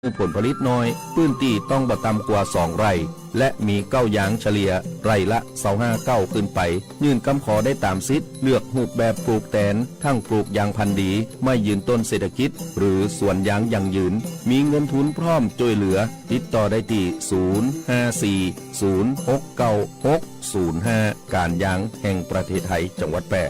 ผลผลิตน้อยพื้นที่ต้องบ่ต่ำกว่า2 ไร่และมีเก้ายางเฉลี่ยไร่ละ25 เก้าขึ้นไปยื่นคำขอได้ตามสิทธิ์เลือกรูปแบบปลูกแตนทั้งปลูกยางพันธุ์ดีไม่ยืนต้นเศรษฐกิจหรือสวนยางยั่งยืนมีเงินทุนพร้อมช่วยเหลือติดต่อได้ที่054-069-605การยางแห่งประเทศไทยจังหวัดแพร่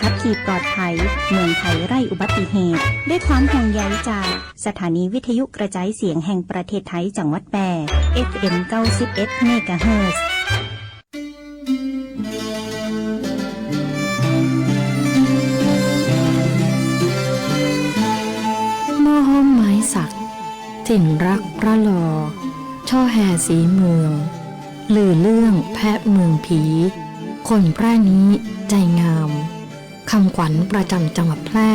ขับขี่ปลอดภัยเมืองไทยไร้อุบัติเหตุด้วยความห่วงใยจากสถานีวิทยุกระจายเสียงแห่งประเทศไทยจังหวัดแพร่ FM 91 เมกะเฮิรตซ์หม้อห้อมไม้สักถิ่นรักพระลอช่อแห่สีเมืองลือเรื่องแพะเมืองผีคนแพร่นี้ใจงามคำขวัญประจำจังหวัดแพร่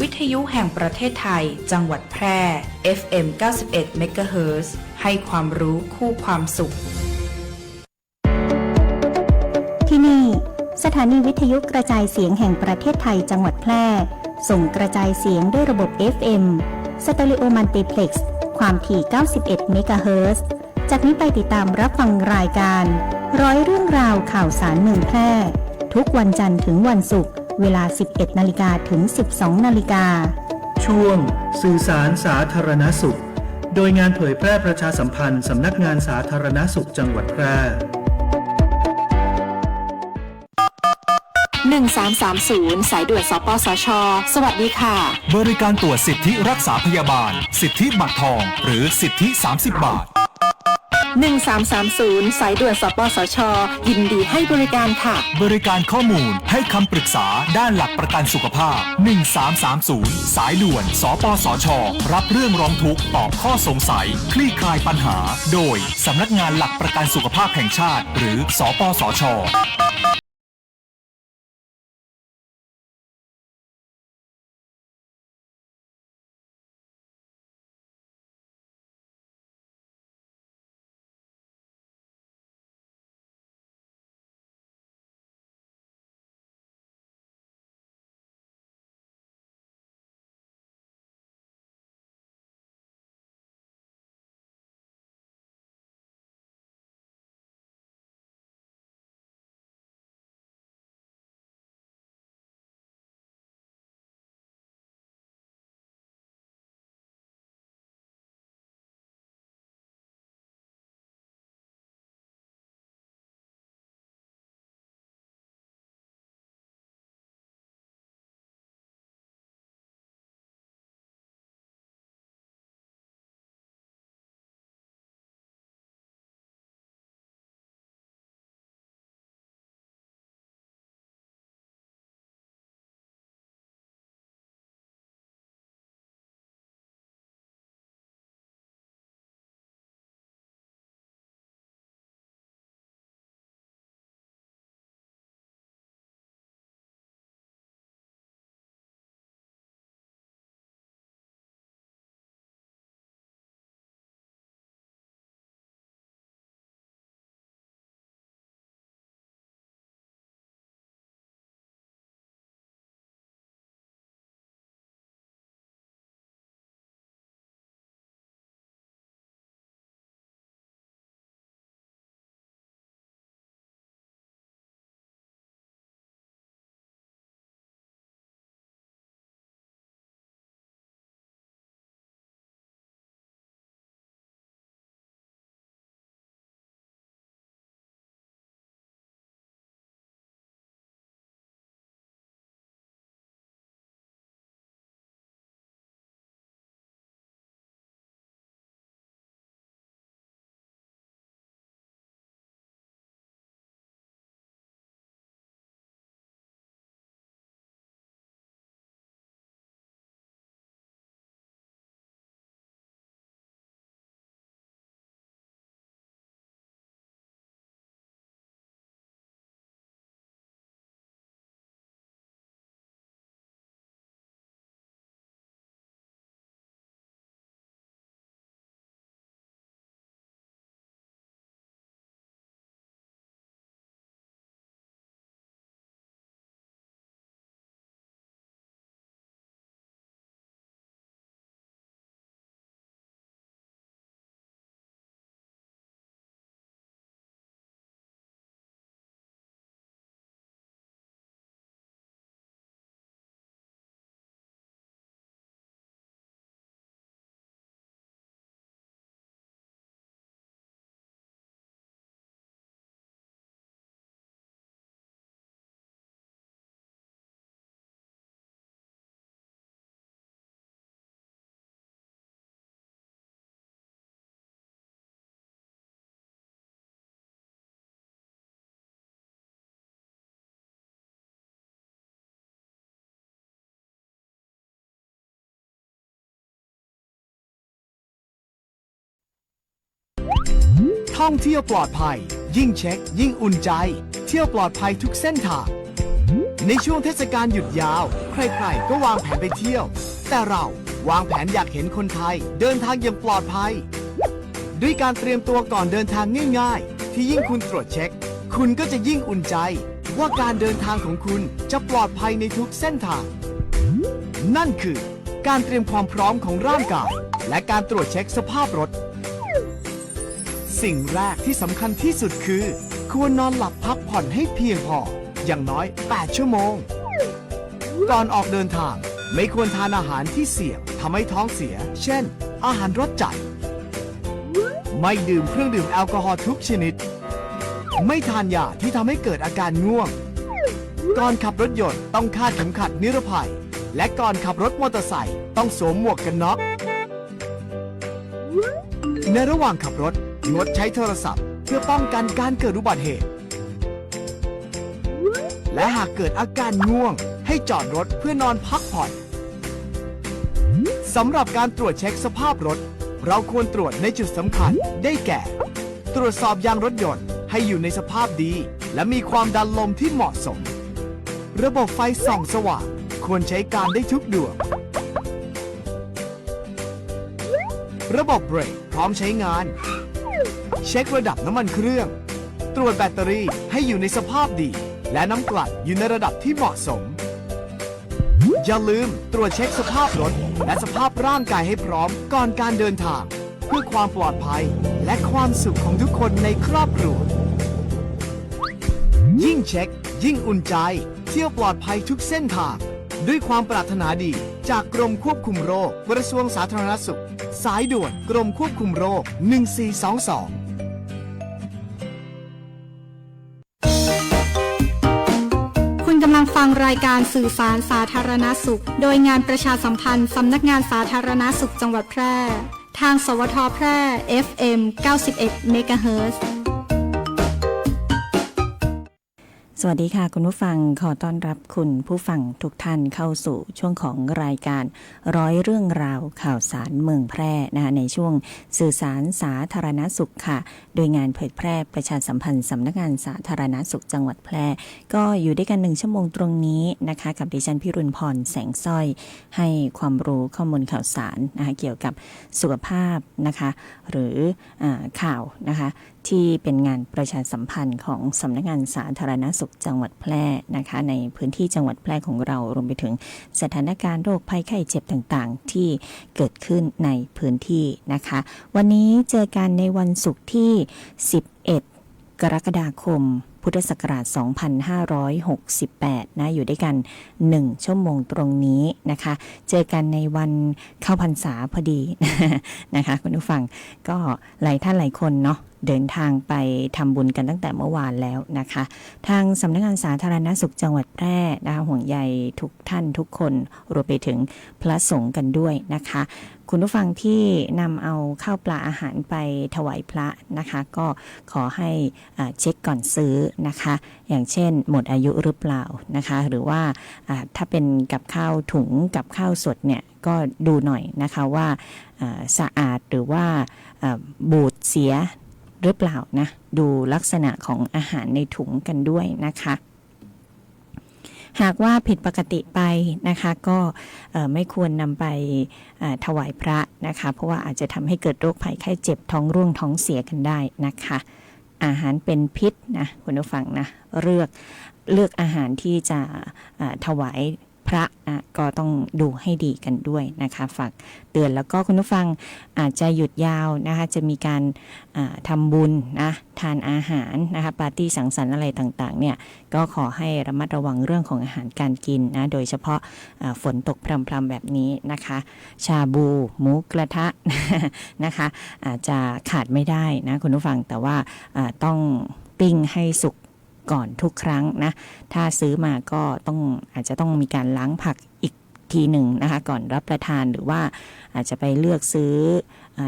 วิทยุแห่งประเทศไทยจังหวัดแพร่ FM 91 เมกะเฮิรตซ์ให้ความรู้คู่ความสุขที่นี่สถานีวิทยุกระจายเสียงแห่งประเทศไทยจังหวัดแพร่ส่งกระจายเสียงด้วยระบบ FM สเตอริโอมัลติเพล็กซ์ความถี่ 91 เมกะเฮิรตซ์จากนี้ไปติดตามรับฟังรายการร้อยเรื่องราวข่าวสารเมืองแพร่ทุกวันจันทร์ถึงวันศุกร์เวลา 11 นาฬิกาถึง 12 นาฬิกาช่วงสื่อสารสาธารณสุขโดยงานเผยแพร่ประชาสัมพันธ์สำนักงานสาธารณสุขจังหวัดแพร่1330 สายด่วนสปสช.สวัสดีค่ะบริการตรวจสิทธิรักษาพยาบาลสิทธิบัตรทองหรือสิทธิ30 บาท1330 สายด่วนสปสช.ยินดีให้บริการค่ะบริการข้อมูลให้คำปรึกษาด้านหลักประกันสุขภาพ1330 สายด่วนสปสช.รับเรื่องร้องทุกข์ตอบข้อสงสัยคลี่คลายปัญหาโดยสำนักงานหลักประกันสุขภาพแห่งชาติหรือสปสช. ท่องเที่ยวปลอดภัยยิ่งเช็คยิ่งอุ่นใจ เที่ยวปลอดภัยทุกเส้นทางในช่วงเทศกาลหยุดยาวใครๆก็วางแผนไปเที่ยวแต่เราวางแผนอยากเห็นคนไทยเดินทางอย่างปลอดภัยด้วยการเตรียมตัวก่อนเดินทางง่ายๆที่ยิ่งคุณตรวจเช็คคุณก็จะยิ่งอุ่นใจว่าการเดินทางของคุณจะปลอดภัยในทุกเส้นทางนั่นคือการเตรียมความพร้อมของร่างกายและการตรวจเช็คสภาพรถสิ่งแรกที่สำคัญที่สุดคือควรนอนหลับพักผ่อนให้เพียงพออย่างน้อย8ชั่วโมงก่อนออกเดินทางไม่ควรทานอาหารที่เสี่ยงทำให้ท้องเสียเช่นอาหารรสจัดไม่ดื่มเครื่องดื่มแอลกอฮอล์ทุกชนิดไม่ทานยาที่ทำให้เกิดอาการง่วงก่อนขับรถยนต์ต้องคาดเข็มขัดนิรภัยและก่อนขับรถมอเตอร์ไซค์ต้องสวมหมวกกันน็อกในระหว่างขับรถงดใช้โทรศัพท์เพื่อป้องกันการเกิดอุบัติเหตุและหากเกิดอาการง่วงให้จอดรถเพื่อนอนพักผ่อนสำหรับการตรวจเช็คสภาพรถเราควรตรวจในจุดสำคัญได้แก่ตรวจสอบยางรถยนต์ให้อยู่ในสภาพดีและมีความดันลมที่เหมาะสมระบบไฟส่องสว่างควรใช้การได้ทุกดวงระบบเบรกพร้อมใช้งานเช็คระดับน้ำมันเครื่องตรวจแบตเตอรี่ให้อยู่ในสภาพดีและน้ำกลั่นอยู่ในระดับที่เหมาะสมอย่าลืมตรวจเช็คสภาพรถและสภาพร่างกายให้พร้อมก่อนการเดินทางเพื่อความปลอดภัยและความสุขของทุกคนในครอบครัวยิ่งเช็คยิ่งอุ่นใจเที่ยวปลอดภัยทุกเส้นทางด้วยความปรารถนาดีจากกรมควบคุมโรคกระทรวงสาธารณสุขสายด่วนกรมควบคุมโรค1422กำลังฟังรายการสื่อสารสาธารณสุขโดยงานประชาสัมพันธ์สำนักงานสาธารณสุขจังหวัดแพร่ทางสวทแพร่ FM 91 เมกะเฮิรตซ์ สวัสดีค่ะคุณผู้ฟังขอต้อนรับคุณผู้ฟังทุกท่านเข้าสู่ช่วงของรายการร้อยเรื่องราวข่าวสารเมืองแพร่นะคะในช่วงสื่อสารสาธารณสุขค่ะโดยงานเผยแพร่ประชาสัมพันธ์สำนักงานสาธารณสุขจังหวัดแพร่ก็อยู่ด้วยกัน1ชั่วโมงตรงนี้นะคะกับดิฉันพิรุณพรแสงสร้อยให้ความรู้ข้อมูลข่าวสารนะคะเกี่ยวกับสุขภาพนะคะหรือข่าวนะคะที่เป็นงานประชาสัมพันธ์ของสำนักงานสาธารณสุขจังหวัดแพร่นะคะในพื้นที่จังหวัดแพร่ของเรารวมไปถึงสถานการณ์โรคภัยไข้เจ็บต่างๆที่เกิดขึ้นในพื้นที่นะคะวันนี้เจอกันในวันศุกร์ที่11กรกฎาคมพุทธศักราช2568นะอยู่ด้วยกัน1ชั่วโมงตรงนี้นะคะเจอกันในวันเข้าพรรษาพอดีนะคะคุณผู้ฟังก็หลายท่านหลายคนเนาะเดินทางไปทำบุญกันตั้งแต่เมื่อวานแล้วนะคะทางสำนักงานสาธารณสุขจังหวัดแพร่นะคะห่วงใยทุกท่านทุกคนรวมไปถึงพระสงฆ์กันด้วยนะคะคุณผู้ฟังที่นำเอาข้าวปลาอาหารไปถวายพระนะคะก็ขอให้เช็คก่อนซื้อนะคะอย่างเช่นหมดอายุหรือเปล่านะคะหรือว่าถ้าเป็นกับข้าวถุงกับข้าวสดเนี่ยก็ดูหน่อยนะคะว่าสะอาดหรือว่าบูดเสียหรือเปล่านะดูลักษณะของอาหารในถุงกันด้วยนะคะหากว่าผิดปกติไปนะคะก็ไม่ควรนำไปถวายพระนะคะเพราะว่าอาจจะทำให้เกิดโรคภัยไข้เจ็บท้องร่วงท้องเสียกันได้นะคะอาหารเป็นพิษนะคุณผู้ฟังนะเลือกอาหารที่จะถวายพระก็ต้องดูให้ดีกันด้วยนะคะฝากเตือนแล้วก็คุณผู้ฟังอาจจะหยุดยาวนะคะจะมีการทำบุญนะทานอาหารนะคะปาร์ตี้สังสรรค์อะไรต่างๆเนี่ยก็ขอให้ระมัดระวังเรื่องของอาหารการกินนะโดยเฉพาะฝนตกพรำๆแบบนี้นะคะชาบูหมูกระทะนะคะอาจจะขาดไม่ได้นะคุณผู้ฟังแต่ว่าต้องปิ้งให้สุกก่อนทุกครั้งนะถ้าซื้อมาก็อาจจะต้องมีการล้างผักอีกทีหนึ่งนะคะก่อนรับประทานหรือว่าอาจจะไปเลือกซื้อ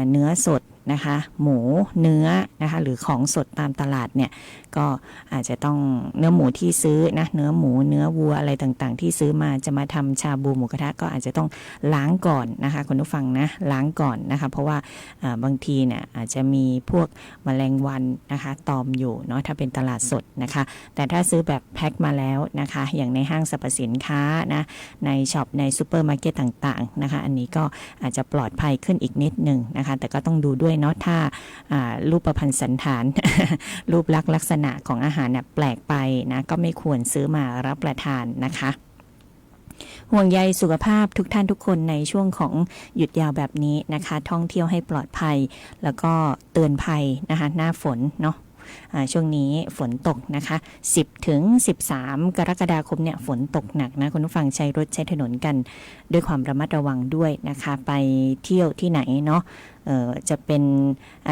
เนื้อสด นะคะหมูเนื้อนะคะหรือของสดตามตลาดเนี่ยก็อาจจะต้องเนื้อหมูที่ซื้อนะเนื้อหมูเนื้อวัวอะไรต่างๆที่ซื้อมาจะมาทำชาบูหมูกระทะก็อาจจะต้องล้างก่อนนะคะคุณผู้ฟังนะล้างก่อนนะคะเพราะว่าบางทีเนี่ยอาจจะมีพวกแมลงวันนะคะตอมอยู่เนาะถ้าเป็นตลาดสดนะคะแต่ถ้าซื้อแบบแพ็คมาแล้วนะคะอย่างในห้างสรรพสินค้านะในช็อปในซูเปอร์มาร์เก็ตต่างๆนะคะอันนี้ก็อาจจะปลอดภัยขึ้นอีกนิดนึงนะคะแต่ก็ต้องดูด้วยเนาะถ้ารูปพรรณสันฐาน รูปลักษณะของอาหารเนี่ยแปลกไปนะก็ไม่ควรซื้อมารับประทานนะคะห่วงใยสุขภาพทุกท่านทุกคนในช่วงของหยุดยาวแบบนี้นะคะท่องเที่ยวให้ปลอดภัยแล้วก็เตือนภัยนะคะหน้าฝนเนาะช่วงนี้ฝนตกนะคะ10 ถึง 13 กรกฎาคมเนี่ยฝนตกหนักนะคุณผู้ฟังใช้รถใช้ถนนกันด้วยความระมัดระวังด้วยนะคะไปเที่ยวที่ไหนเนาะจะเป็น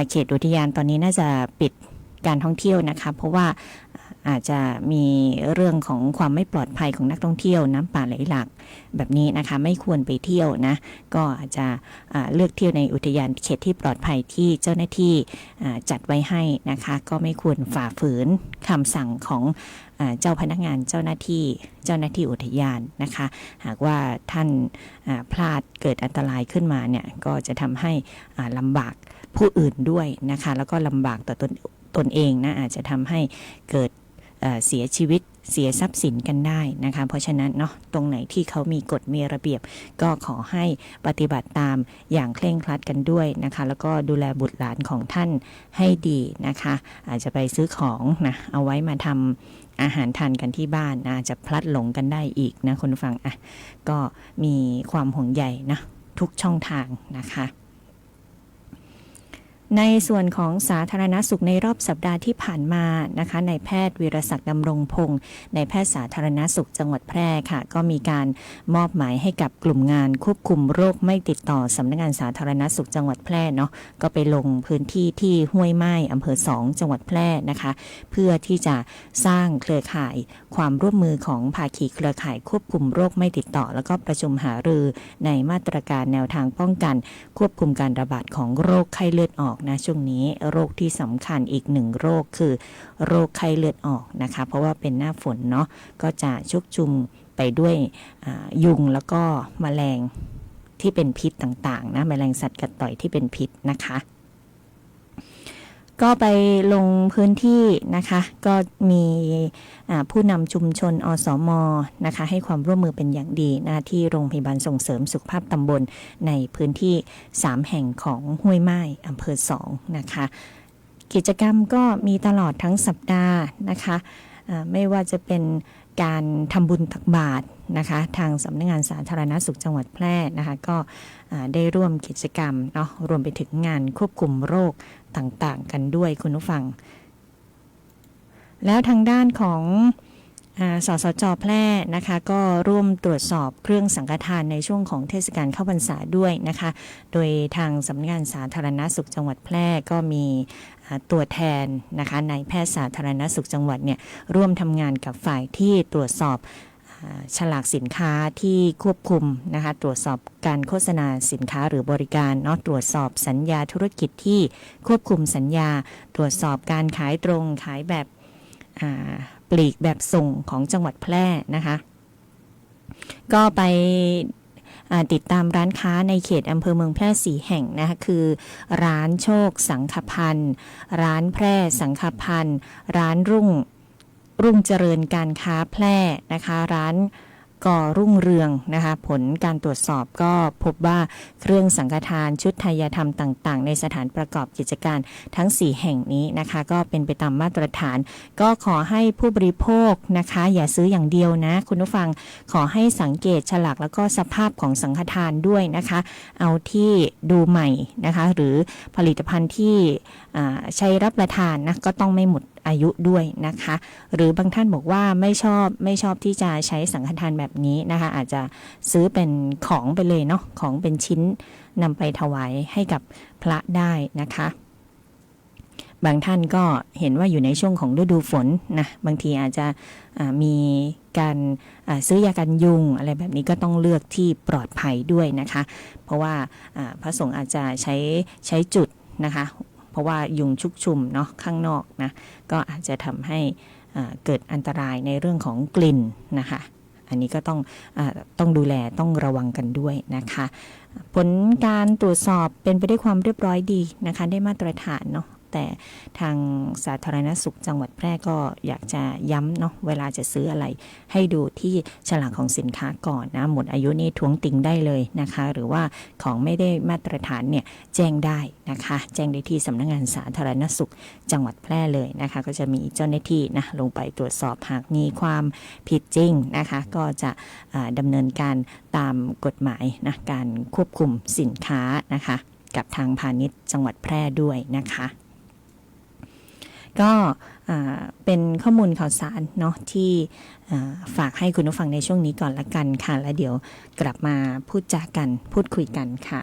เขตอุทยานตอนนี้น่าจะปิดการท่องเที่ยวนะคะเพราะว่าอาจจะมีเรื่องของความไม่ปลอดภัยของนักท่องเที่ยวน้ำป่าไหลหลากแบบนี้นะคะไม่ควรไปเที่ยวนะก็อาจจะเลือกเที่ยวในอุทยานเขตที่ปลอดภัยที่เจ้าหน้าที่จัดไว้ให้นะคะก็ไม่ควรฝ่าฝืนคำสั่งของเจ้าพนักงานเจ้าหน้าที่อุทยานนะคะหากว่าท่านพลาดเกิดอันตรายขึ้นมาเนี่ยก็จะทำให้ลำบากผู้อื่นด้วยนะคะแล้วก็ลำบากต่อตนเองนะอาจจะทำให้เกิดเสียชีวิตเสียทรัพย์สินกันได้นะคะเพราะฉะนั้นเนาะตรงไหนที่เขามีกฎมีระเบียบก็ขอให้ปฏิบัติตามอย่างเคร่งครัดกันด้วยนะคะแล้วก็ดูแลบุตรหลานของท่านให้ดีนะคะอาจจะไปซื้อของนะเอาไว้มาทำอาหารทานกันที่บ้านนะจะพลัดหลงกันได้อีกนะคุณผู้ฟังก็มีความห่วงใยนะทุกช่องทางนะคะในส่วนของสาธารณสุขในรอบสัปดาห์ที่ผ่านมานะคะนายแพทย์วีรศักดิ์ดำรงพงศ์นายแพทย์สาธารณสุขจังหวัดแพร่ค่ะก็มีการมอบหมายให้กับกลุ่มงานควบคุมโรคไม่ติดต่อสำนักงานสาธารณสุขจังหวัดแพร่เนาะก็ไปลงพื้นที่ที่ห้วยไม้อำเภอ2จังหวัดแพร่นะคะเพื่อที่จะสร้างเครือข่ายความร่วมมือของภาคีเครือข่ายควบคุมโรคไม่ติดต่อแล้วก็ประชุมหารือในมาตรการแนวทางป้องกันควบคุมการระบาดของโรคไข้เลือดออกนะช่วงนี้โรคที่สำคัญอีก1โรคคือโรคไข้เลือดออกนะคะเพราะว่าเป็นหน้าฝนเนาะก็จะชุกชุมไปด้วยยุงแล้วก็แมลงที่เป็นพิษต่างๆนะแมลงสัตว์กัดต่อยที่เป็นพิษนะคะก็ไปลงพื้นที่นะคะก็มีผู้นำชุมชนอสม.นะคะให้ความร่วมมือเป็นอย่างดีนะที่โรงพยาบาลส่งเสริมสุขภาพตำบลในพื้นที่3แห่งของห้วยไม้อำเภอ2นะคะกิจกรรมก็มีตลอดทั้งสัปดาห์นะคะไม่ว่าจะเป็นการทำบุญตักบาตรนะคะทางสำนักงานสาธารณสุขจังหวัดแพร่นะคะก็ได้ร่วมกิจกรรมเนาะรวมไปถึงงานควบคุมโรคต่างๆกันด้วยคุณผู้ฟังแล้วทางด้านของสสจ.แพร่นะคะก็ร่วมตรวจสอบเครื่องสังฆทานในช่วงของเทศกาลเข้าพรรษาด้วยนะคะโดยทางสำนักงานสาธารณสุขจังหวัดแพร่ก็มีตัวแทนนะคะนายแพทย์สาธารณสุขจังหวัดเนี่ยร่วมทำงานกับฝ่ายที่ตรวจสอบฉลากสินค้าที่ควบคุมนะคะตรวจสอบการโฆษณาสินค้าหรือบริการเนาะตรวจสอบสัญญาธุรกิจที่ควบคุมสัญญาตรวจสอบการขายตรงขายแบบปลีกแบบส่งของจังหวัดแพร่นะคะก็ไปติดตามร้านค้าในเขตอำเภอเมืองแพร่4แห่งนะคะคือร้านโชคสังฆพันธ์ร้านแพร่สังฆพันธ์ร้านรุ่งเจริญการค้าแพร่นะคะร้านก่อรุ่งเรืองนะคะผลการตรวจสอบก็พบว่าเครื่องสังฆทานชุดไทยธรรมต่างๆในสถานประกอบกิจการทั้ง4แห่งนี้นะคะก็เป็นไปตามมาตรฐานก็ขอให้ผู้บริโภคนะคะอย่าซื้ออย่างเดียวนะคุณผู้ฟังขอให้สังเกตฉลากแล้วก็สภาพของสังฆทานด้วยนะคะเอาที่ดูใหม่นะคะหรือผลิตภัณฑ์ที่ใช้รับประทานนะก็ต้องไม่หมดอายุด้วยนะคะหรือบางท่านบอกว่าไม่ชอบที่จะใช้สังฆทานแบบนี้นะคะอาจจะซื้อเป็นของไปเลยเนาะของเป็นชิ้นนำไปถวายให้กับพระได้นะคะบางท่านก็เห็นว่าอยู่ในช่วงของฤดูฝนนะบางทีอาจจะมีการซื้อยากันยุงอะไรแบบนี้ก็ต้องเลือกที่ปลอดภัยด้วยนะคะเพราะว่าพระสงฆ์อาจจะใช้จุด นะคะ เพราะว่ายุงชุกชุมเนาะข้างนอกนะก็อาจจะทำให้เกิดอันตรายในเรื่องของกลิ่นนะคะอันนี้ก็ต้องดูแลต้องระวังกันด้วยนะคะผลการตรวจสอบเป็นไปด้วยความเรียบร้อยดีนะคะได้มาตรฐานเนาะแต่ทางสาธารณสุขจังหวัดแพร่ก็อยากจะย้ำเนาะเวลาจะซื้ออะไรให้ดูที่ฉลากของสินค้าก่อนนะหมดอายุนี่ท้วงติงได้เลยนะคะหรือว่าของไม่ได้มาตรฐานเนี่ยแจ้งได้นะคะแจ้งได้ที่สำนักงานสาธารณสุขจังหวัดแพร่เลยนะคะก็จะมีเจ้าหน้าที่นะลงไปตรวจสอบหากมีความผิดจริงนะคะก็จะดำเนินการตามกฎหมายนะการควบคุมสินค้านะคะกับทางพาณิชย์จังหวัดแพร่ด้วยนะคะก็เป็นข้อมูลข่าวสารเนาะที่ฝากให้คุณผู้ฟังในช่วงนี้ก่อนละกันค่ะแล้วเดี๋ยวกลับมาพูดจากันพูดคุยกันค่ะ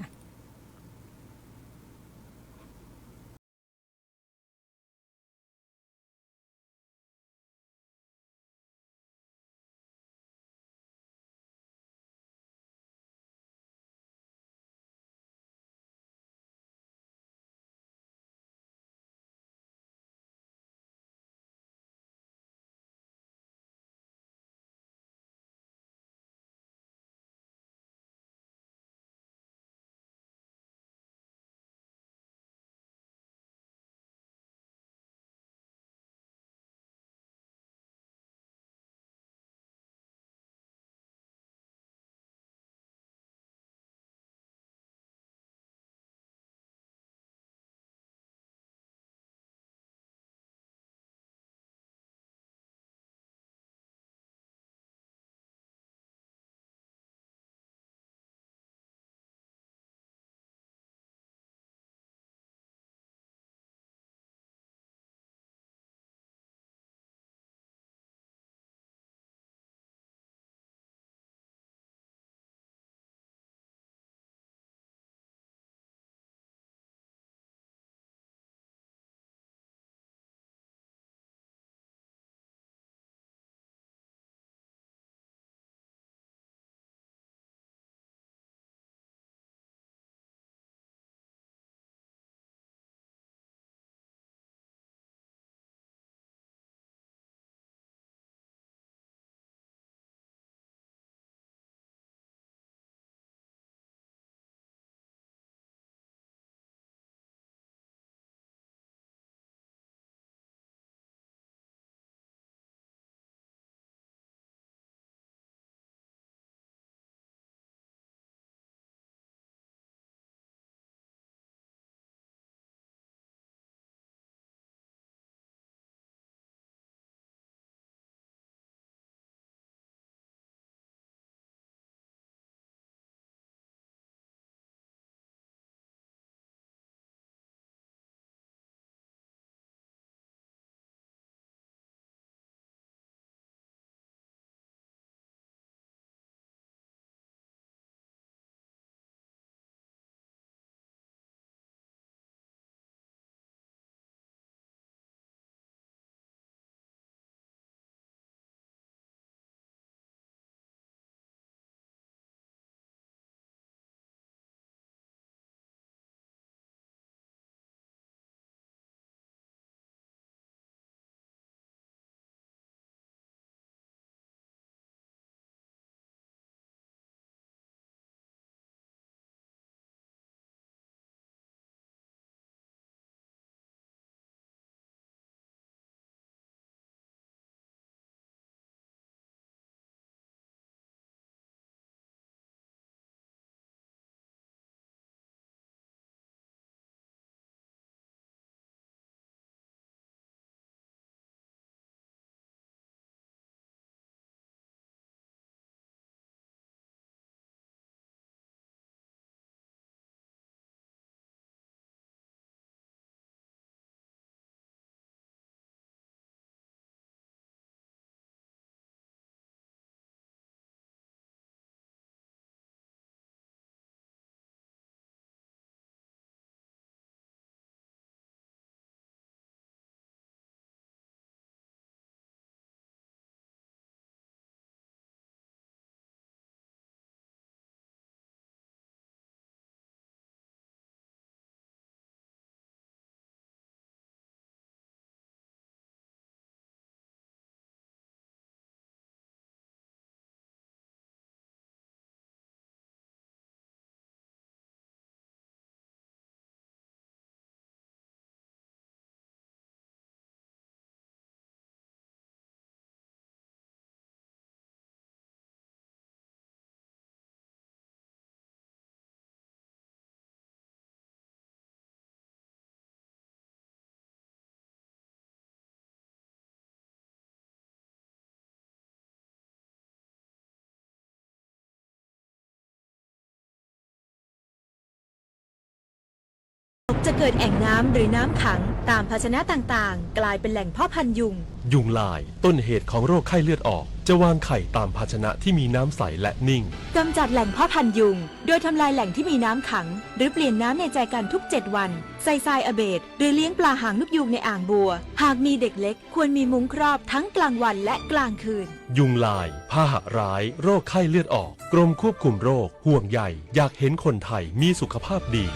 จะเกิดแอ่งน้ำหรือน้ำขังตามภาชนะต่างๆกลายเป็นแหล่งเพาะพันธุ์ยุง ยุงลายต้นเหตุของโรคไข้เลือดออกจะวางไข่ตามภาชนะที่มีน้ำใสและนิ่งกำจัดแหล่งเพาะพันธุ์ยุงโดยทำลายแหล่งที่มีน้ำขังหรือเปลี่ยนน้ำในใจกันทุก7วันใส่ทรายอเบดหรือเลี้ยงปลาหางนกยูงในอ่างบัวหากมีเด็กเล็กควรมีมุ้งครอบทั้งกลางวันและกลางคืนยุงลายพาหะร้ายโรคไข้เลือดออกกรมควบคุมโรคห่วงใยอยากเห็นคนไทยมีสุขภาพดี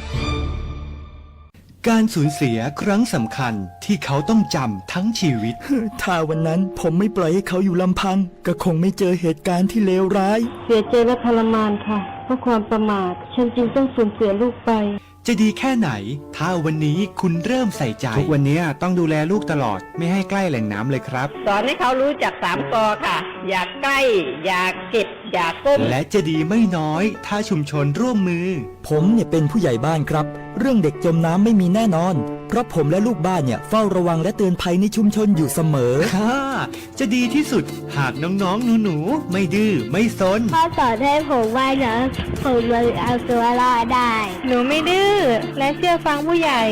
การสูญเสียครั้งสำคัญที่เขาต้องจำทั้งชีวิต ถ้าวันนั้นผมไม่ปล่อยให้เขาอยู่ลำพังก็คงไม่เจอเหตุการณ์ที่เลวร้ายเสียใจและทรมานค่ะเพราะความประมาทฉันจึงต้องสูญเสียลูกไปจะดีแค่ไหนถ้าวันนี้คุณเริ่มใส่ใจทุกวันนี้ต้องดูแลลูกตลอดไม่ให้ใกล้แหล่งน้ำเลยครับสอนให้เขารู้จัก3 ก.ค่ะอย่าใกล้อย่าเก็บอย่าก้มและจะดีไม่น้อยถ้าชุมชนร่วมมือผมเนี่ยเป็นผู้ใหญ่บ้านครับเรื่องเด็กจมน้ำไม่มีแน่นอนเพราะผมและลูกบ้านเนี่ยเฝ้าระวังและเตือนภัยในชุมชนอยู่เสมอจะดีที่สุดหากน้องๆหนูๆไม่ดื้อไม่ซนพ่อสอนให้ผมว่ายน้ำผมเลยเอาตัวรอดได้หนูไม่ดื้อและเชื่อฟังผู้ใหญ่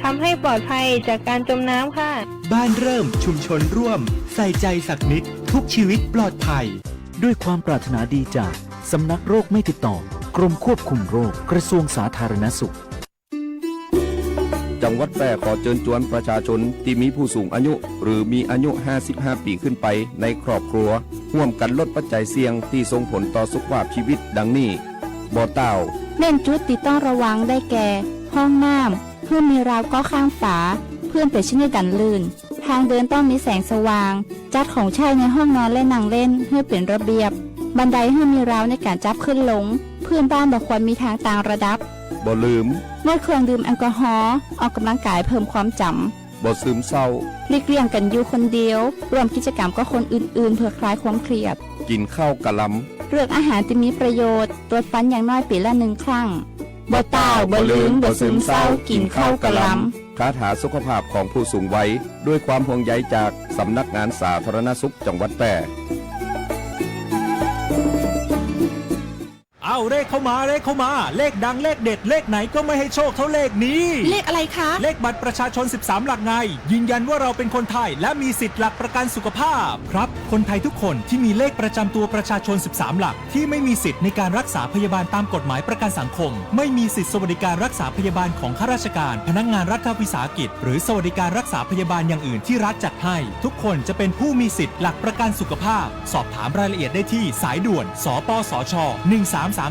ทำให้ปลอดภัยจากการจมน้ำค่ะบ้านเริ่มชุมชนร่วมใส่ใจสักนิดทุกชีวิตปลอดภัยด้วยความปรารถนาดีจากสำนักโรคไม่ติดต่อกรมควบคุมโรคกระทรวงสาธารณสุขจังหวัดแพร่ขอเชิญชวนประชาชนที่มีผู้สูงอายุหรือมีอายุ55 ปีขึ้นไปในครอบครัวร่วมกันลดปัจจัยเสี่ยงที่ส่งผลต่อสุขภาพชีวิตดังนี้บ่อเต้าเน้นจุดที่ต้องระวังได้แก่ห้องน้ำเพื่อมีราวก็ข้างฝาเพื่อนเปิดชิ้นกันลื่นทางเดินต้องมีแสงสว่างจัดของใช้ในห้องนอนและนั่งเล่นเพื่อเป็นระเบียบบันไดให้มีราวในการจับขึ้นลงเพื่อนบ้านบอกควรมีทางต่างระดับบ่ลืมงดเครื่องดื่มแอลกอฮอล์ออกกำลังกายเพิ่มความจำบ่ซึมเศร้าหลีกเลี่ยงกันอยู่คนเดียวร่วมกิจกรรมกับคนอื่นๆเพื่อคลายความเครียดกินข้าวกะลำเลือกอาหารที่มีประโยชน์ตรวจฟันอย่างน้อยปีละ1 ครั้งบ่เต้าบ่ลืมบ่ซึมเศร้ากินข้าวกะลำคาถาสุขภาพของผู้สูงวัยด้วยความห่วงใยจากสำนักงานสาธารณสุขจังหวัดแพร่เอาเลขเข้ามาเลขดังเลขเด็ดเลขไหนก็ไม่ให้โชคเท่าเลขนี้เลขอะไรคะเลขบัตรประชาชน13 หลักไงยืนยันว่าเราเป็นคนไทยและมีสิทธิ์หลักประกันสุขภาพครับคนไทยทุกคนที่มีเลขประจำตัวประชาชน13 หลักที่ไม่มีสิทธิ์ในการรักษาพยาบาลตามกฎหมายประกันสังคมไม่มีสิทธิสวัสดิการรักษาพยาบาลของข้าราชการพนักงานรัฐวิสาหกิจหรือสวัสดิการรักษาพยาบาลอย่างอื่นที่รัฐจัดให้ทุกคนจะเป็นผู้มีสิทธิ์หลักประกันสุขภาพสอบถามรายละเอียดได้ที่สายด่วนสปสช1330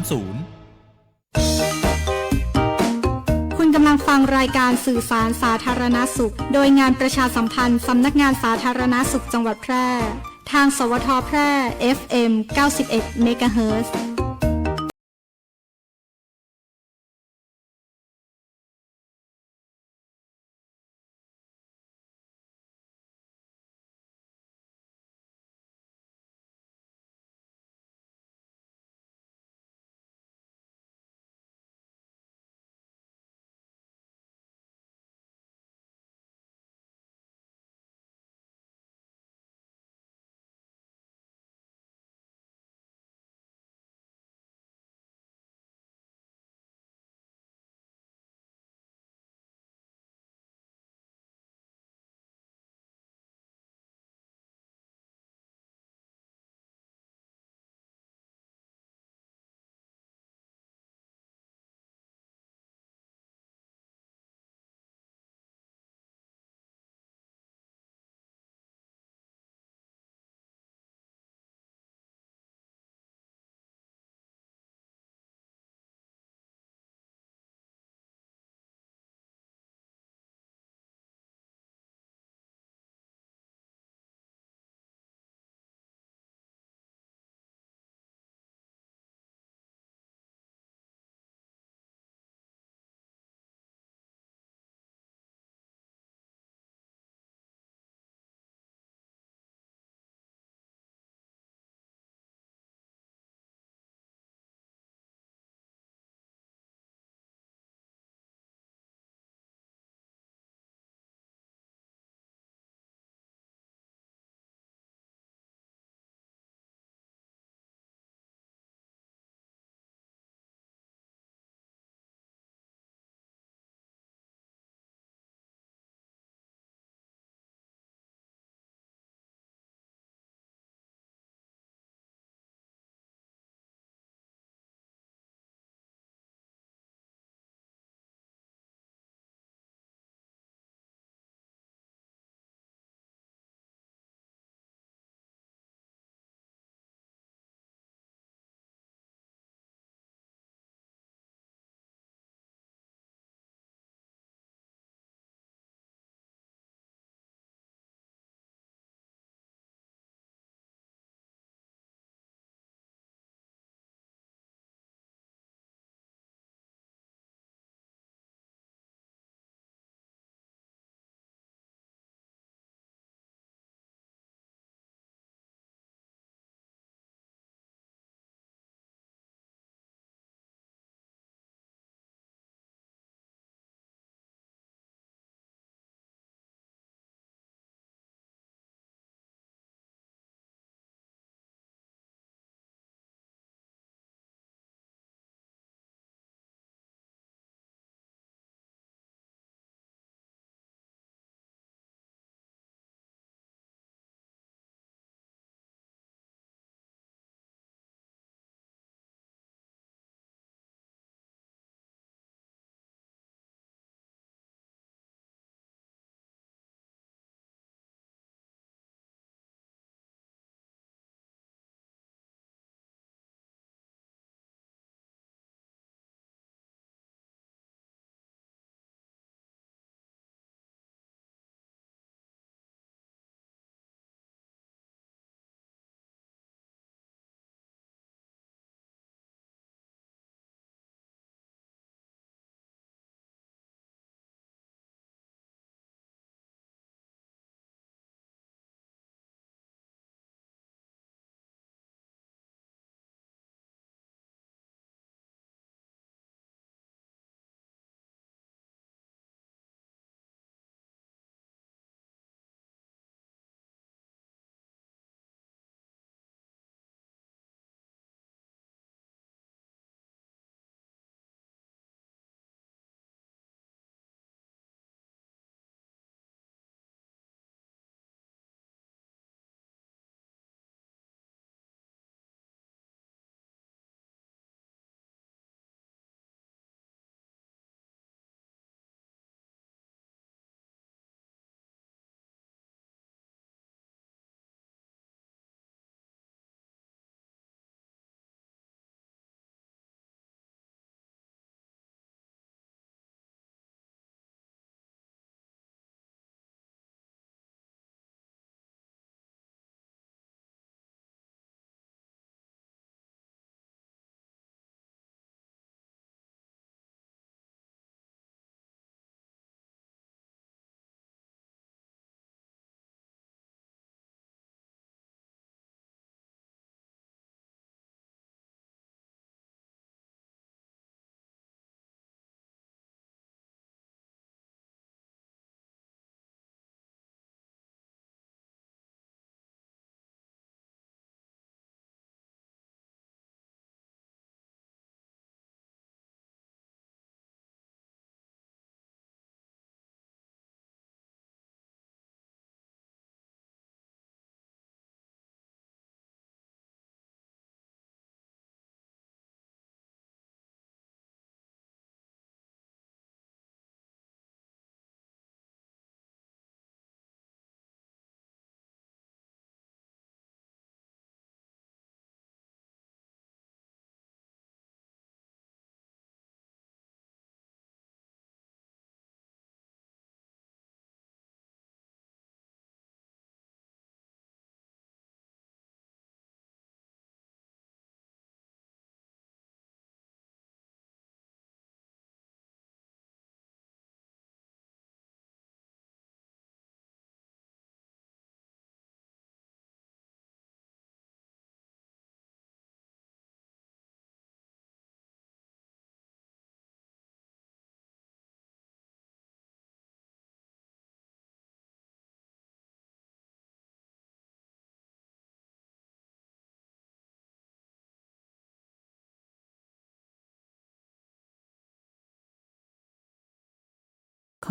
คุณกำลังฟังรายการสื่อสารสาธารณสุขโดยงานประชาสัมพันธ์สำนักงานสาธารณสุขจังหวัดแพร่ทางสวทแพร่ FM 91 MHz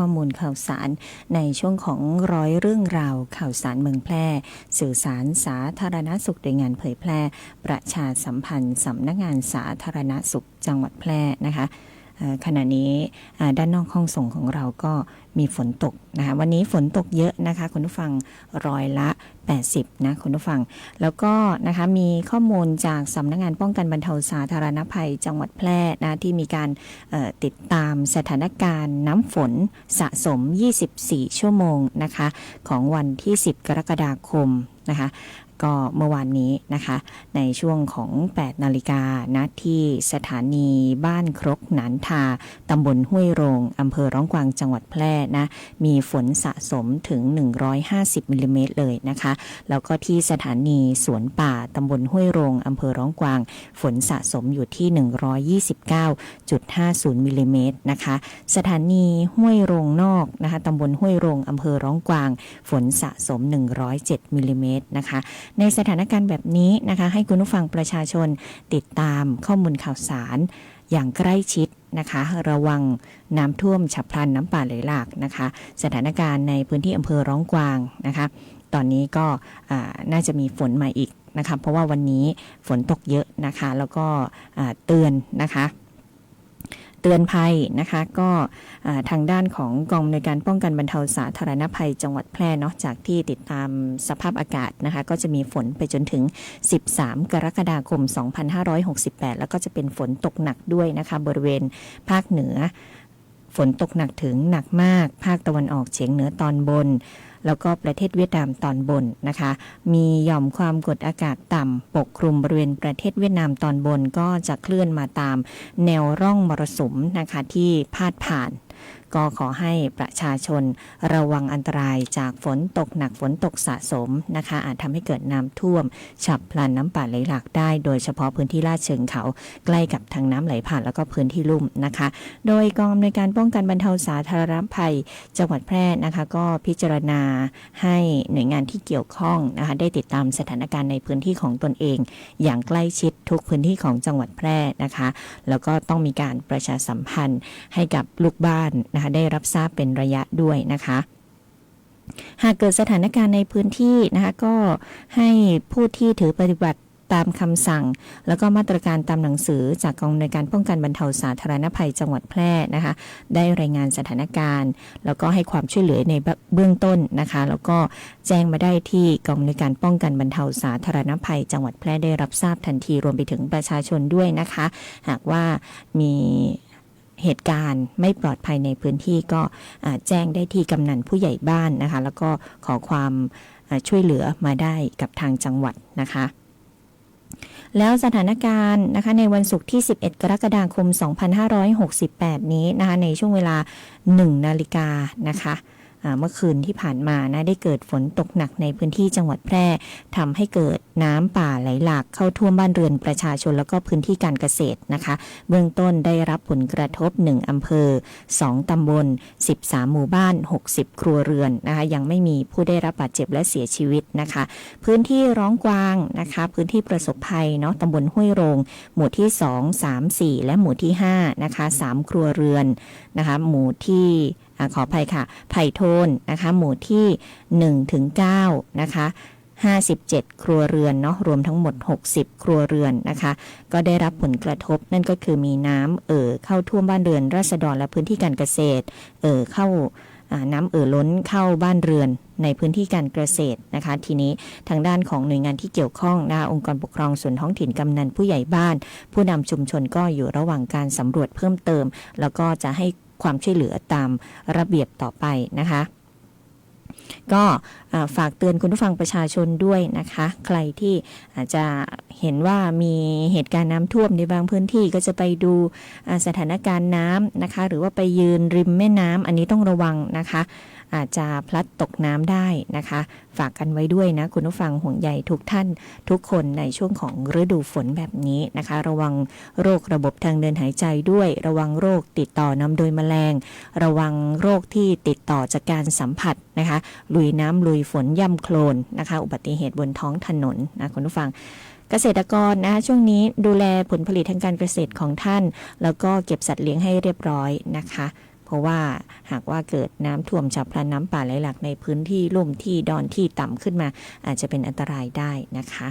ข้อมูลข่าวสารในช่วงของร้อยเรื่องราวข่าวสารเมืองแพร่สื่อสารสาธารณสุขโดยงานเผยแพร่ประชาสัมพันธ์สำนักงานสาธารณสุขจังหวัดแพร่นะคะขณะนี้ด้านนอกห้องส่งของเราก็มีฝนตกนะคะวันนี้ฝนตกเยอะนะคะคุณผู้ฟังร้อยละ80นะคุณผู้ฟังแล้วก็นะคะมีข้อมูลจากสำนักงานป้องกันบรรเทาสาธารณภัยจังหวัดแพร่นะที่มีการติดตามสถานการณ์น้ำฝนสะสม24ชั่วโมงนะคะของวันที่10กรกฎาคมนะคะก็เมื่อวานนี้นะคะในช่วงของ 8 นาฬิกานะที่สถานีบ้านครกหนานทาตำบลห้วยโรงอำเภอร้องกวางจังหวัดแพร่นะมีฝนสะสมถึง150มิลลิเมตรเลยนะคะแล้วก็ที่สถานีสวนป่าตำบลห้วยโรงอำเภอร้องกวางฝนสะสมอยู่ที่129.50มิลลิเมตรนะคะสถานีห้วยโรงนอกนะคะตำบลห้วยโรงอำเภอร้องกวางฝนสะสม107มิลลิเมตรนะคะในสถานการณ์แบบนี้นะคะให้คุณผู้ฟังประชาชนติดตามข้อมูลข่าวสารอย่างใกล้ชิดนะคะระวังน้ำท่วมฉับพลันน้ำป่าไหลหลากนะคะสถานการณ์ในพื้นที่อำเภอร้องกวางนะคะตอนนี้ก็น่าจะมีฝนมาอีกนะคะเพราะว่าวันนี้ฝนตกเยอะนะคะแล้วก็เตือนนะคะเตือนภัยนะคะก็ทางด้านของกองอำนวยการป้องกันบรรเทาสาธารณภัยจังหวัดแพร่เนาะจากที่ติดตามสภาพอากาศนะคะก็จะมีฝนไปจนถึง13กรกฎาคม2568แล้วก็จะเป็นฝนตกหนักด้วยนะคะบริเวณภาคเหนือฝนตกหนักถึงหนักมากภาคตะวันออกเฉียงเหนือตอนบนแล้วก็ประเทศเวียดนามตอนบนนะคะมีหย่อมความกดอากาศต่ำปกคลุมบริเวณประเทศเวียดนามตอนบนก็จะเคลื่อนมาตามแนวร่องมรสุมนะคะที่พาดผ่านก็ขอให้ประชาชนระวังอันตรายจากฝนตกหนักฝนตกสะสมนะคะอาจทำให้เกิดน้ำท่วมฉับพลันน้ำป่าไหลหลากได้โดยเฉพาะพื้นที่ลาดเชิงเขาใกล้กับทางน้ำไหลผ่านแล้วก็พื้นที่ลุ่มนะคะโดยกองอำนวยการป้องกันบรรเทาสาธารณภัยจังหวัดแพร่นะคะก็พิจารณาให้หน่วยงานที่เกี่ยวข้องนะคะได้ติดตามสถานการณ์ในพื้นที่ของตนเองอย่างใกล้ชิดทุกพื้นที่ของจังหวัดแพร่นะคะแล้วก็ต้องมีการประชาสัมพันธ์ให้กับลูกบ้านได้รับทราบเป็นระยะด้วยนะคะหากเกิดสถานการณ์ในพื้นที่นะคะก็ให้ผู้ที่ถือปฏิบัติตามคำสั่งแล้วก็มาตรการตามหนังสือจากกองอำนวยการป้องกันบรรเทาสาธารณภัยจังหวัดแพร่นะคะได้รายงานสถานการณ์แล้วก็ให้ความช่วยเหลือในเบื้องต้นนะคะแล้วก็แจ้งมาได้ที่กองอำนวยการป้องกันบรรเทาสาธารณภัยจังหวัดแพร่ได้รับทราบทันทีรวมไปถึงประชาชนด้วยนะคะหากว่ามีเหตุการณ์ไม่ปลอดภัยในพื้นที่ก็แจ้งได้ที่กำนันผู้ใหญ่บ้านนะคะแล้วก็ขอความช่วยเหลือมาได้กับทางจังหวัดนะคะแล้วสถานการณ์นะคะในวันศุกร์ที่11กรกฎาคม2568นี้นะคะในช่วงเวลา 1 นาฬิกานะคะเมื่อคืนที่ผ่านมานะได้เกิดฝนตกหนักในพื้นที่จังหวัดแพร่ทำให้เกิดน้ำป่าไหลหลากเข้าท่วมบ้านเรือนประชาชนแล้วก็พื้นที่การเกษตรนะคะเบื้องต้นได้รับผลกระทบ1อำเภอ2ตำบล13หมู่บ้าน60ครัวเรือนนะคะยังไม่มีผู้ได้รับบาดเจ็บและเสียชีวิตนะคะพื้นที่ร้องกวางนะคะพื้นที่ประสบภัยเนาะตำบลห้วยโรงหมู่ที่2 3 4และหมู่ที่5นะคะ3ครัวเรือนนะคะหมู่ที่ขออภัยค่ะไผ่โทนนะคะหมู่ที่1ถึง9นะคะ57ครัวเรือนเนาะรวมทั้งหมด60ครัวเรือนนะคะก็ได้รับผลกระทบนั่นก็คือมีน้ำเข้าท่วมบ้านเรือนราษฎรและพื้นที่การเกษตรเข้าน้ำล้นเข้าบ้านเรือนในพื้นที่การเกษตรนะคะทีนี้ทางด้านของหน่วยงานที่เกี่ยวข้องนะคะองค์กรปกครองส่วนท้องถิ่นกำนันผู้ใหญ่บ้านผู้นำชุมชนก็อยู่ระหว่างการสำรวจเพิ่มเติมแล้วก็จะให้ความช่วยเหลือตามระเบียบต่อไปนะคะก็ฝากเตือนคุณผู้ฟังประชาชนด้วยนะคะใครที่อาจจะเห็นว่ามีเหตุการณ์น้ำท่วมในบางพื้นที่ก็จะไปดูสถานการณ์น้ำนะคะหรือว่าไปยืนริมแม่น้ำอันนี้ต้องระวังนะคะอาจจะพลัดตกน้ำได้นะคะฝากกันไว้ด้วยนะคุณผู้ฟังห่วงใยทุกท่านทุกคนในช่วงของฤดูฝนแบบนี้นะคะระวังโรคระบบทางเดินหายใจด้วยระวังโรคติดต่อนำโดยแมลงระวังโรคที่ติดต่อจากการสัมผัสนะคะลุยน้ำลุยฝนย่ำโคลนนะคะอุบัติเหตุบนท้องถนนนะคุณผู้ฟังเกษตรกรนะคะช่วงนี้ดูแลผลผลิตทางการเกษตรของท่านแล้วก็เก็บสัตว์เลี้ยงให้เรียบร้อยนะคะผ เพราะว่าหากว่าเกิดน้ำท่วมฉับพลันน้ำป่าไหลหลากในพื้นที่ลุ่มที่ดอนที่ต่ำขึ้นมาอาจจะเป็นอันตรายได้นะคะ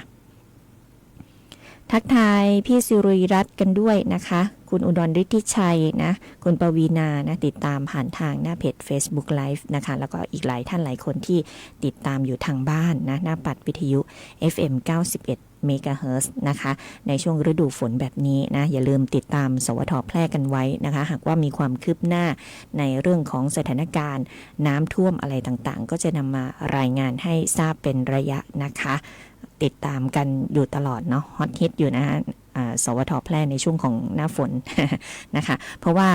ทักทายพี่สิริรัตน์กันด้วยนะคะคุณอุดรฤทธิชัยนะคุณปวีนานะติดตามผ่านทางหน้าเพจ Facebook Live นะคะแล้วก็อีกหลายท่านหลายคนที่ติดตามอยู่ทางบ้านนะหน้าปัดวิทยุ FM 91 เมกะเฮิรตซ์นะคะในช่วงฤดูฝนแบบนี้นะอย่าลืมติดตามสวทแพร่กันไว้นะคะหากว่ามีความคืบหน้าในเรื่องของสถานการณ์น้ำท่วมอะไรต่างๆก็จะนำมารายงานให้ทราบเป็นระยะนะคะติดตามกันอยู่ตลอดเนาะฮอตฮิตอยู่นะคะสวทแพร่ในช่วงของหน้าฝน นะคะเพราะว่า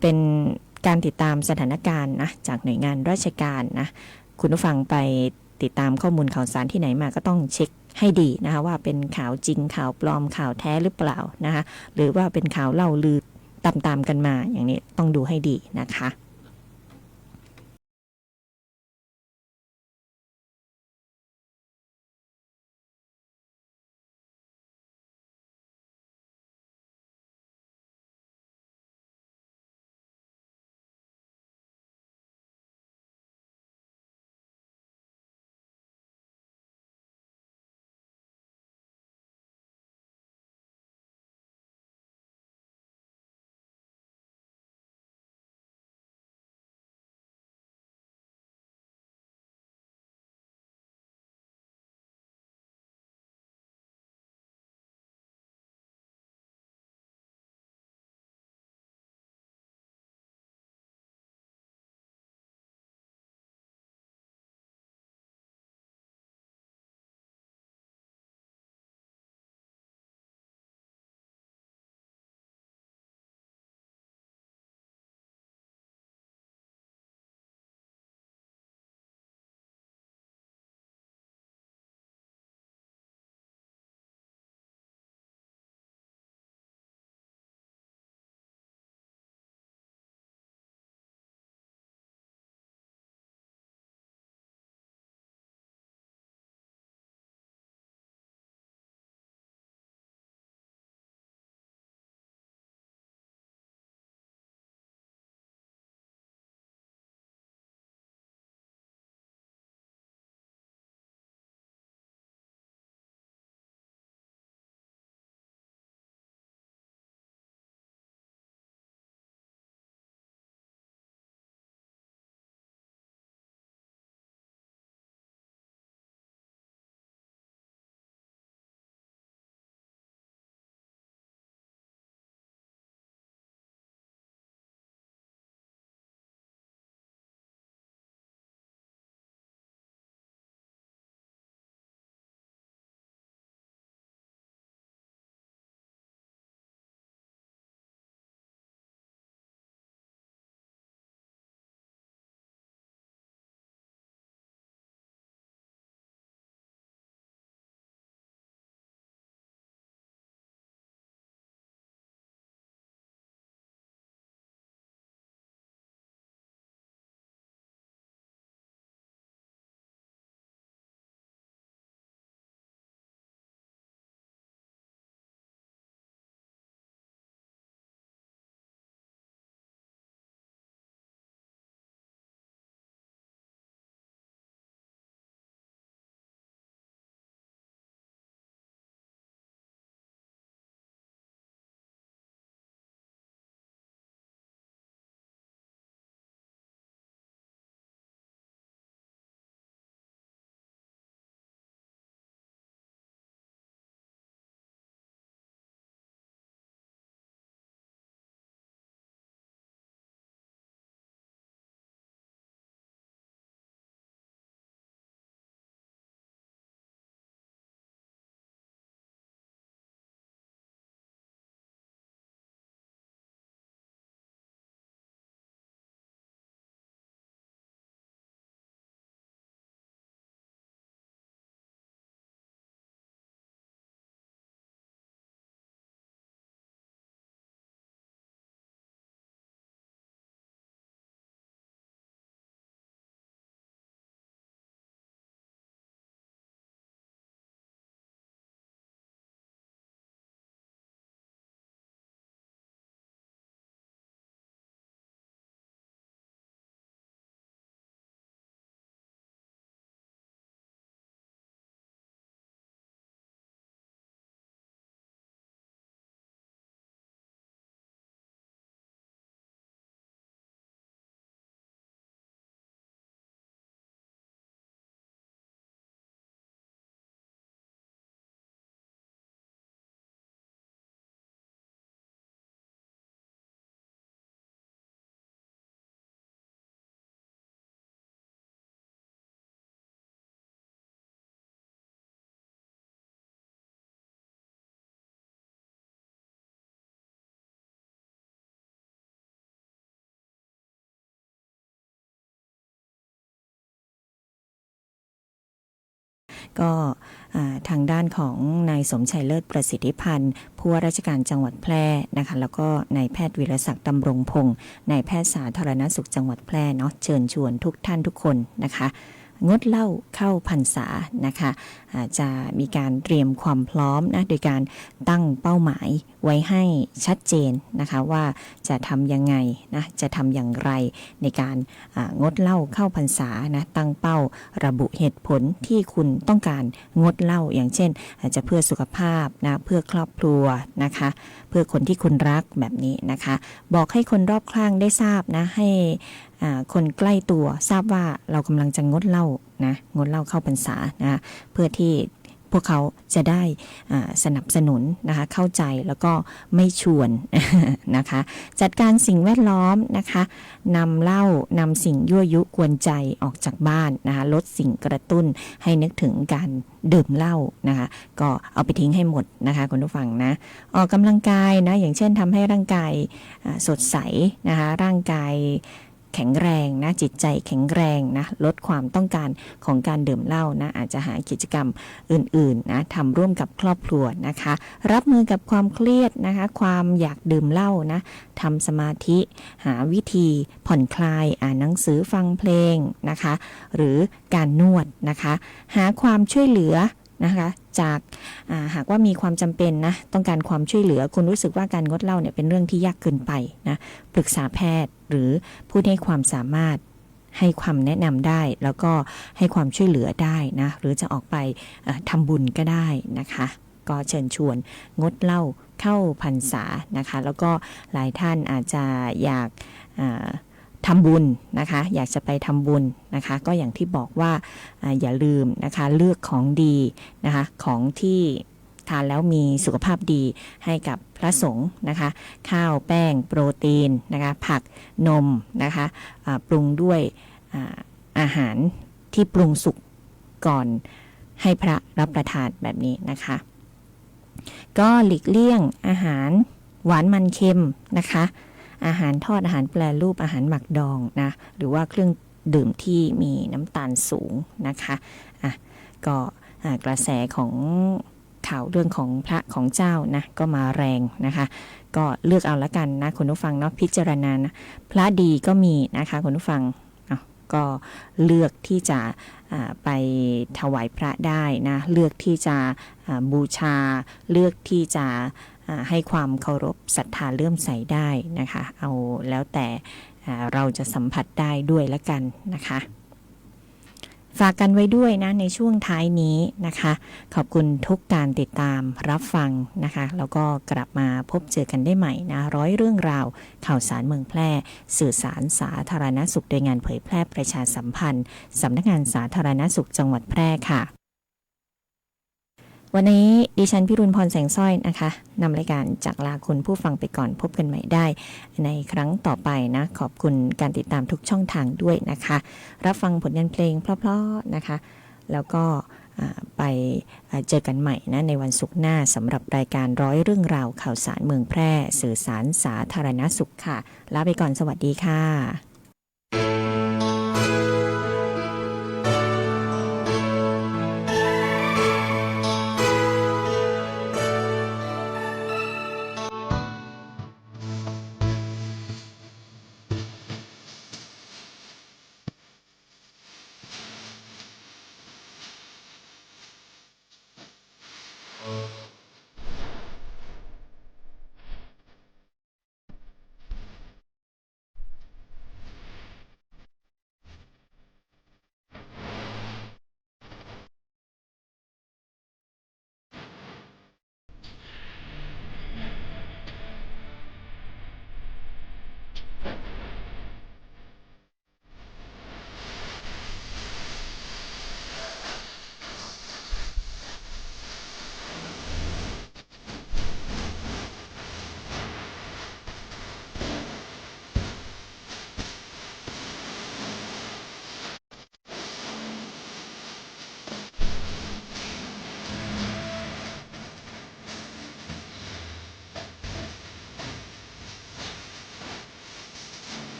เป็นการติดตามสถานการณ์นะจากหน่วยงานราชการนะคุณผู้ฟังไปติดตามข้อมูลข่าวสารที่ไหนมาก็ต้องเช็คให้ดีนะคะว่าเป็นข่าวจริงข่าวปลอมข่าวแท้หรือเปล่านะคะหรือว่าเป็นข่าวเล่าลือตามๆกันมาอย่างนี้ต้องดูให้ดีนะคะ ก็ทางด้านของนายสมชัยเลิศประสิทธิพันธ์ผู้ว่าราชการจังหวัดแพร่นะคะแล้วก็นายแพทย์วิรศักดิ์ดำรงพงศ์นายแพทย์สาธารณสุขจังหวัดแพร่เนาะเชิญชวนทุกท่านทุกคนนะคะงดเหล้าเข้าพรรษานะคะจะมีการเตรียมความพร้อมนะโดยการตั้งเป้าหมายไว้ให้ชัดเจนนะคะว่าจะทำยังไงนะจะทำอย่างไรในการงดเหล้าเข้าพรรษานะตั้งเป้าระบุเหตุผลที่คุณต้องการงดเหล้าอย่างเช่นอาจจะเพื่อสุขภาพนะเพื่อครอบครัวนะคะเพื่อคนที่คุณรักแบบนี้นะคะบอกให้คนรอบข้างได้ทราบนะให้คนใกล้ตัวทราบว่าเรากำลังจะงดเหล้านะงดเหล้าเข้าพรรษานะเพื่อที่พวกเขาจะได้สนับสนุนนะคะเข้าใจแล้วก็ไม่ชวนนะคะจัดการสิ่งแวดล้อมนะคะนำเหล้านำสิ่งยั่วยุกวนใจออกจากบ้านนะคะลดสิ่งกระตุ้นให้นึกถึงการดื่มเหล้านะคะก็เอาไปทิ้งให้หมดนะคะคุณผู้ฟังนะออกกำลังกายนะอย่างเช่นทำให้ร่างกายสดใสนะคะร่างกายแข็งแรงนะจิตใจแข็งแรงนะลดความต้องการของการดื่มเหล้านะอาจจะหากิจกรรมอื่นๆนะทำร่วมกับครอบครัวนะคะรับมือกับความเครียดนะคะความอยากดื่มเหล้านะทำสมาธิหาวิธีผ่อนคลายอ่านหนังสือฟังเพลงนะคะหรือการนวดนะคะหาความช่วยเหลือนะคะจากหากว่ามีความจำเป็นนะต้องการความช่วยเหลือคุณรู้สึกว่าการงดเหล้าเนี่ยเป็นเรื่องที่ยากเกินไปนะปรึกษาแพทย์หรือผู้ที่ให้ความสามารถให้ความแนะนำได้แล้วก็ให้ความช่วยเหลือได้นะหรือจะออกไปทำบุญก็ได้นะคะก็เชิญชวนงดเหล้าเข้าพรรษานะคะแล้วก็หลายท่านอาจจะอยากทำบุญนะคะอยากจะไปทำบุญนะคะก็อย่างที่บอกว่าอย่าลืมนะคะเลือกของดีนะคะของที่ทานแล้วมีสุขภาพดีให้กับพระสงฆ์นะคะข้าวแป้งโปรตีนนะคะผักนมนะคะปรุงด้วยอาหารที่ปรุงสุกก่อนให้พระรับประทานแบบนี้นะคะก็หลีกเลี่ยงอาหารหวานมันเค็มนะคะอาหารทอดอาหารแปรรูปอาหารหมักดองนะหรือว่าเครื่องดื่มที่มีน้ำตาลสูงนะคะก็กระแสของข่าวเรื่องของพระของเจ้านะก็มาแรงนะคะก็เลือกเอาละกันนะคุณผู้ฟังเนาะพิจารณานะพระดีก็มีนะคะคุณผู้ฟังก็เลือกที่จะไปถวายพระได้นะเลือกที่จะบูชาเลือกที่จะให้ความเคารพศรัทธาเลื่อมใสได้นะคะเอาแล้วแต่เราจะสัมผัสได้ด้วยละกันนะคะฝากกันไว้ด้วยนะในช่วงท้ายนี้นะคะขอบคุณทุกการติดตามรับฟังนะคะแล้วก็กลับมาพบเจอกันได้ใหม่นะร้อยเรื่องราวข่าวสารเมืองแพร่สื่อสารสาธารณสุขโดยงานเผยแพร่ประชาสัมพันธ์สำนักงานสาธารณสุขจังหวัดแพร่ค่ะวันนี้ดิฉันพิรุณพรแสงสร้อยนะคะนำรายการจากลาคุณผู้ฟังไปก่อนพบกันใหม่ได้ในครั้งต่อไปนะขอบคุณการติดตามทุกช่องทางด้วยนะคะรับฟังผลงานเพลงเพราะๆนะคะแล้วก็ไปเจอกันใหม่นะในวันศุกร์หน้าสำหรับรายการร้อยเรื่องราวข่าวสารเมืองแพร่สื่อสารสาธารณสุขค่ะลาไปก่อนสวัสดีค่ะ